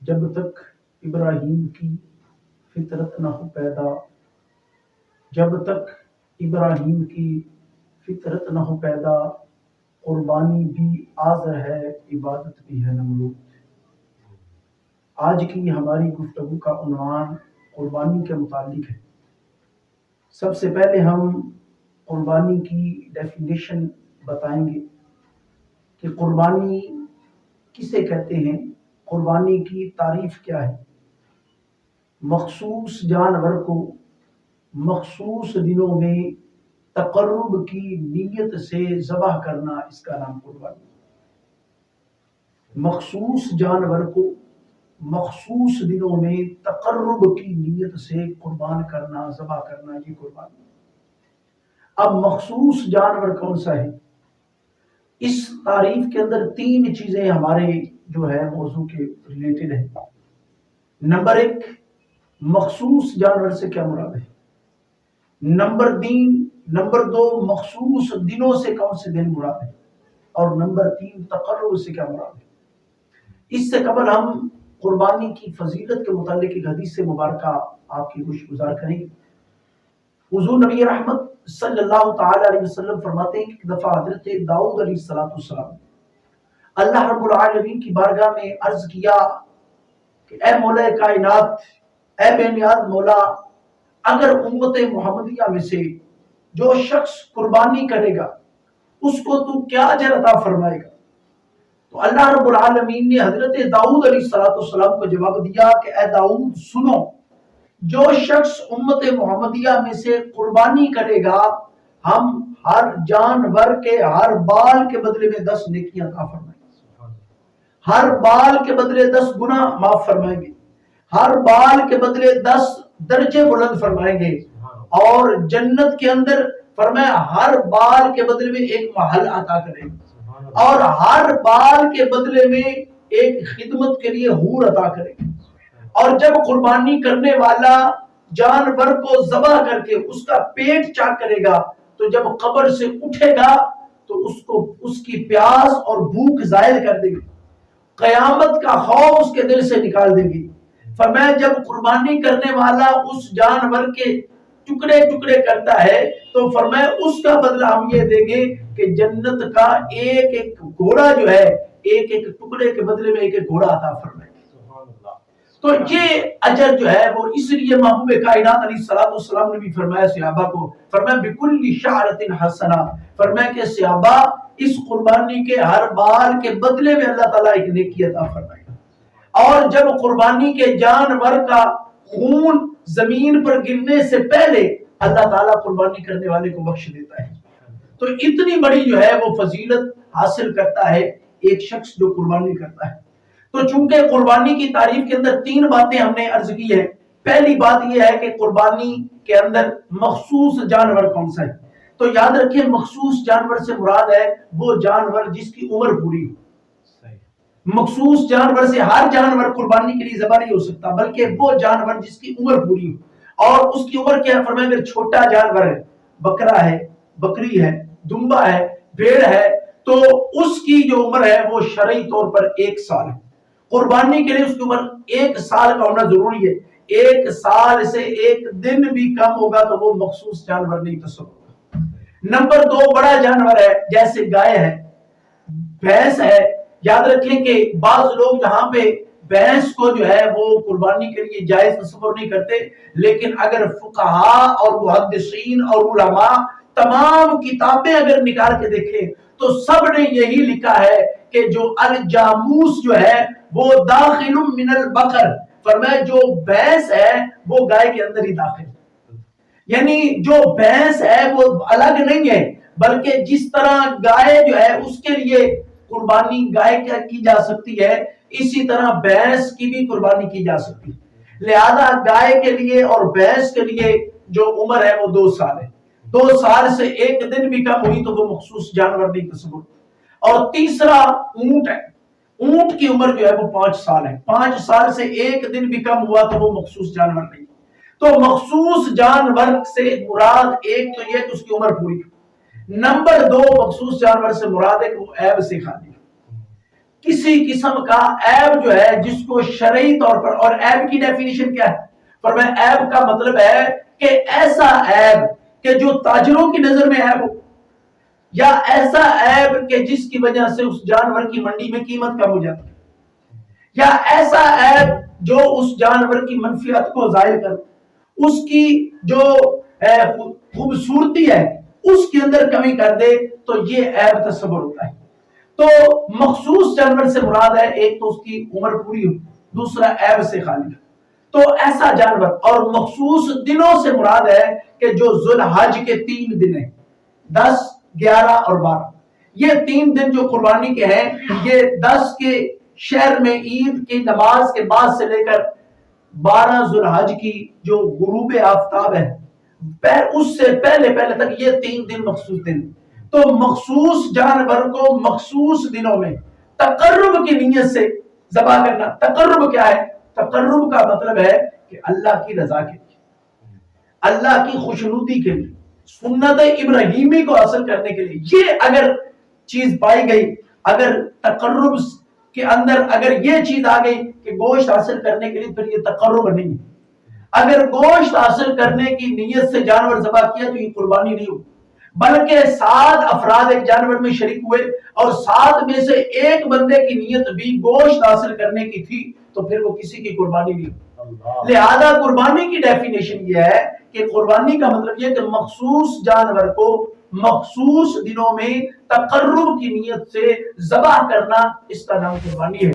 جب تک ابراہیم کی فطرت نہ ہو پیدا، جب تک ابراہیم کی فطرت نہ ہو پیدا، قربانی بھی آزر ہے، عبادت بھی ہے نمرود۔ آج کی ہماری گفتگو کا عنوان قربانی کے متعلق ہے۔ سب سے پہلے ہم قربانی کی ڈیفینیشن بتائیں گے کہ قربانی کسے کہتے ہیں، قربانی کی تعریف کیا ہے۔ مخصوص جانور کو مخصوص دنوں میں تقرب کی نیت سے ذبح کرنا، اس کا نام قربانی۔ مخصوص جانور کو مخصوص دنوں میں تقرب کی نیت سے قربان کرنا، ذبح کرنا، یہ قربانی۔ اب مخصوص جانور کون سا ہے؟ اس تعریف کے اندر تین چیزیں ہمارے جو ہے موضوع کے ریلیٹڈ ہیں۔ نمبر ایک، مخصوص جانور سے کیا مراد ہے۔ نمبر دو، مخصوص دنوں سے کون سے دن مراد ہے، اور نمبر تین، تقرب سے کیا مراد ہے۔ اس سے قبل ہم قربانی کی فضیلت کے متعلق ایک حدیث مبارکہ آپ کی گوش گزار کریں گے۔ حضور نبی رحمت صلی اللہ تعالی علیہ وسلم فرماتے ہیں کہ ایک دفعہ حضرت داؤد علیہ السلام اللہ رب العالمین کی بارگاہ میں عرض کیا کہ اے مولا کائنات، اے بے نیاز مولا، اگر امت محمدیہ میں سے جو شخص قربانی کرے گا اس کو تو کیا اجر عطا فرمائے گا؟ تو اللہ رب العالمین نے حضرت داؤد علیہ السلام کو جواب دیا کہ اے داؤد سنو، جو شخص امت محمدیہ میں سے قربانی کرے گا، ہم ہر جانور کے ہر بال کے بدلے میں 10 نیکیاں عطا فرمائیں گے، ہر بال کے بدلے 10 گناہ معاف فرمائیں گے، ہر بال کے بدلے 10 درجے بلند فرمائیں گے، اور جنت کے اندر فرمایا ہر بال کے بدلے میں ایک محل عطا کریں گے، اور ہر بال کے بدلے میں ایک خدمت کے لیے حور عطا کریں گے۔ اور جب قربانی کرنے والا جانور کو ذبح کر کے اس کا پیٹ چاک کرے گا تو جب قبر سے اٹھے گا تو اس کی پیاس اور بھوک زائل کر دے گی، قیامت کا خوف اس کے دل سے نکال دے گی۔ فرمایا جب قربانی کرنے والا اس جانور کے ٹکڑے ٹکڑے کرتا ہے تو فرمایا اس کا بدلہ ہم یہ دیں گے کہ جنت کا ایک ایک گھوڑا جو ہے، ایک ایک ٹکڑے کے بدلے میں ایک ایک گھوڑا عطا فرمائے۔ تو یہ اجر جو ہے وہ اس لیے محبوب کائنات علیہ السلام نے بھی فرمایا صحابہ کو، فرمایا بِكُلِّ شَعْرَةٍ حَسَنَةٍ، فرمایا کہ صحابہ اس قربانی کے ہر بال کے بدلے میں اللہ تعالیٰ ایک نیکی عطا فرمائے گا۔ اور جب قربانی کے جانور کا خون زمین پر گرنے سے پہلے اللہ تعالیٰ قربانی کرنے والے کو بخش دیتا ہے۔ تو اتنی بڑی جو ہے وہ فضیلت حاصل کرتا ہے ایک شخص جو قربانی کرتا ہے۔ تو چونکہ قربانی کی تعریف کے اندر 3 باتیں ہم نے عرض کی ہے۔ پہلی بات یہ ہے کہ قربانی کے اندر مخصوص جانور کون سا ہے، تو یاد رکھیں مخصوص جانور سے مراد ہے وہ جانور جس کی عمر پوری ہو۔ مخصوص جانور سے ہر جانور قربانی کے لیے ذبح نہیں ہو سکتا، بلکہ وہ جانور جس کی عمر پوری ہو۔ اور اس کی عمر کیا ہے؟ فرمایا اگر چھوٹا جانور ہے، بکرا ہے، بکری ہے، دمبا ہے، بھیڑ ہے، تو اس کی جو عمر ہے وہ شرعی طور پر 1 سال ہے۔ قربانی کے لیے اس کی عمر 1 سال کا ہونا ضروری ہے۔ 1 سال سے 1 دن بھی کم ہوگا تو وہ مخصوص جانور نہیں تصور ہوگا۔ نمبر 2، بڑا جانور ہے جیسے گائے ہے، بھینس ہے۔ یاد رکھیں کہ بعض لوگ یہاں پہ بھینس کو جو ہے وہ قربانی کے لیے جائز تصور نہیں کرتے، لیکن اگر فقہاء اور محدثین اور علماء تمام کتابیں اگر نکال کے دیکھیں تو سب نے یہی لکھا ہے کہ جو الجاموس جو ہے وہ داخل من البقر، فرمایا جو بھینس ہے وہ گائے کے اندر ہی داخل، یعنی جو بھینس ہے وہ الگ نہیں ہے، بلکہ جس طرح گائے جو ہے اس کے لیے قربانی گائے کی جا سکتی ہے، اسی طرح بھینس کی بھی قربانی کی جا سکتی ہے۔ لہذا گائے کے لیے اور بھینس کے لیے جو عمر ہے وہ 2 سال ہے۔ 2 سال سے 1 دن بھی کم ہوئی تو وہ مخصوص جانور نہیں تصور۔ اور تیسرا اونٹ ہے، اونٹ کی عمر جو ہے وہ 5 سال ہے۔ 5 سال سے 1 دن بھی کم ہوا تو وہ مخصوص جانور نہیں۔ تو مخصوص جانور سے مراد ایک تو یہ کہ اس کی عمر پوری۔ نمبر 2، مخصوص جانور سے مراد ہے کہ وہ عیب سے خالی۔ کسی قسم کا عیب جو ہے جس کو شرعی طور پر، اور عیب کی ڈیفینیشن کیا ہے؟ فرمایا عیب کا مطلب ہے کہ ایسا عیب کہ جو تاجروں کی نظر میں عیب ہو، یا ایسا عیب کہ جس کی وجہ سے اس جانور کی منڈی میں قیمت کم ہو جاتی ہے، یا ایسا عیب جو اس جانور کی منفیت کو ظاہر کر، اس کی جو خوبصورتی ہے اس کے اندر کمی کر دے، تو یہ عیب تصور ہوتا ہے۔ تو مخصوص جانور سے مراد ہے ایک تو اس کی عمر پوری ہو، دوسرا عیب سے خالی ہو، تو ایسا جانور۔ اور مخصوص دنوں سے مراد ہے کہ جو ذوالحج کے 3 دن ہیں، 10، 11 اور 12، یہ 3 دن جو قربانی کے ہیں، یہ 10 کے شہر میں عید کی نماز کے بعد سے لے کر 12 ذوالحج کی جو غروب آفتاب ہے اس سے پہلے تک، یہ 3 دن مخصوص دن۔ تو مخصوص جانور کو مخصوص دنوں میں تقرب کی نیت سے ذبح کرنا۔ تقرب کیا ہے؟ تقرب کا مطلب ہے کہ اللہ کی رضا کے لیے، اللہ کی خوشنودی کے لیے، سنت ابراہیمی کو حاصل کرنے کے لیے۔ یہ اگر چیز پائی گئی، اگر تقرب کے اندر اگر یہ چیز آ گئی کہ گوشت حاصل کرنے کے لیے، پھر یہ تقرب نہیں ہے۔ اگر گوشت حاصل کرنے کی نیت سے جانور ذبح کیا تو یہ قربانی نہیں ہوگی، بلکہ 7 افراد ایک جانور میں شریک ہوئے اور 7 میں سے ایک بندے کی نیت بھی گوشت حاصل کرنے کی تھی، تو پھر وہ کسی کی قربانی نہیں ہوگی۔ لہذا قربانی کی ڈیفینیشن یہ ہے کہ قربانی کا مطلب یہ کہ مخصوص جانور کو مخصوص دنوں میں تقرب کی نیت سے ذبح کرنا، اس کا نام قربانی ہے۔